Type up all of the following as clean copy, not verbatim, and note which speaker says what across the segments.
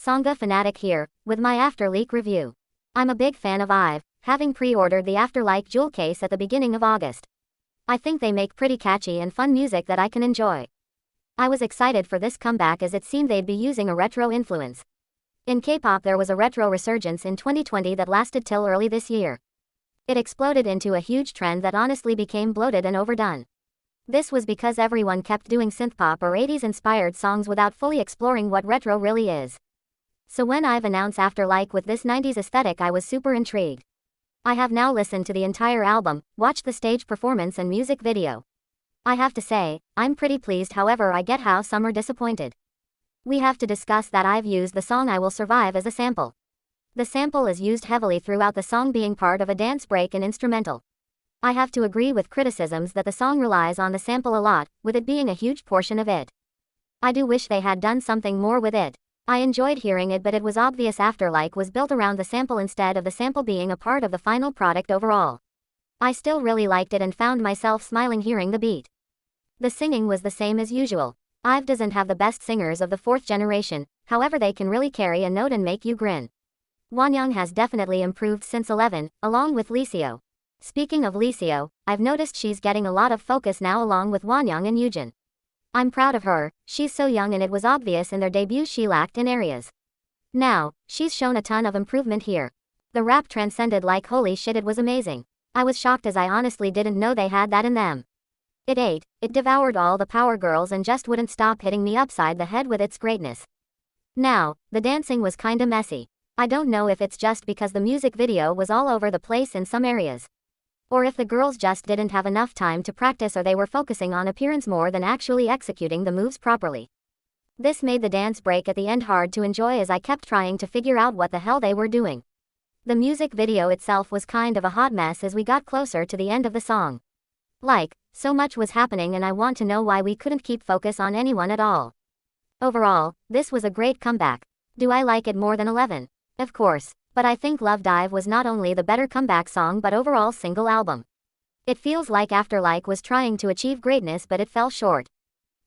Speaker 1: Sangha fanatic here, with my After Leak review. I'm a big fan of IVE, having pre-ordered the After Like jewel case at the beginning of August. I think they make pretty catchy and fun music that I can enjoy. I was excited for this comeback as it seemed they'd be using a retro influence. In K-pop there was a retro resurgence in 2020 that lasted till early this year. It exploded into a huge trend that honestly became bloated and overdone. This was because everyone kept doing synthpop or 80s-inspired songs without fully exploring what retro really is. So when IVE announced After Like with this 90s aesthetic, I was super intrigued. I have now listened to the entire album, watched the stage performance and music video. I have to say, I'm pretty pleased, however I get how some are disappointed. We have to discuss that IVE used the song I Will Survive as a sample. The sample is used heavily throughout the song, being part of a dance break and instrumental. I have to agree with criticisms that the song relies on the sample a lot, with it being a huge portion of it. I do wish they had done something more with it. I enjoyed hearing it, but it was obvious After Like was built around the sample instead of the sample being a part of the final product overall. I still really liked it and found myself smiling hearing the beat. The singing was the same as usual. IVE doesn't have the best singers of the fourth generation, however they can really carry a note and make you grin. Youngeun has definitely improved since 11, along with Yeseo. Speaking of Yeseo, I've noticed she's getting a lot of focus now along with Youngeun and Yujin. I'm proud of her, she's so young and it was obvious in their debut she lacked in areas. Now, she's shown a ton of improvement here. The rap transcended like holy shit, it was amazing. I was shocked as I honestly didn't know they had that in them. It devoured all the power girls and just wouldn't stop hitting me upside the head with its greatness. Now, the dancing was kinda messy. I don't know if it's just because the music video was all over the place in some areas. Or if the girls just didn't have enough time to practice or they were focusing on appearance more than actually executing the moves properly. This made the dance break at the end hard to enjoy as I kept trying to figure out what the hell they were doing. The music video itself was kind of a hot mess as we got closer to the end of the song. So much was happening and I want to know why we couldn't keep focus on anyone at all. Overall, this was a great comeback. Do I like it more than 11? Of course. But I think Love Dive was not only the better comeback song but overall single album. It feels like After Like was trying to achieve greatness but it fell short.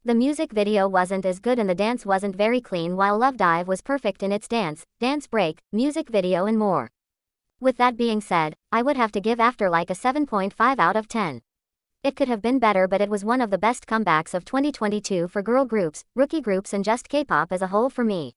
Speaker 1: The music video wasn't as good and the dance wasn't very clean, while Love Dive was perfect in its dance break, music video and more. With that being said, I would have to give After Like a 7.5 out of 10. It could have been better, but it was one of the best comebacks of 2022 for girl groups, rookie groups and just K-pop as a whole for me.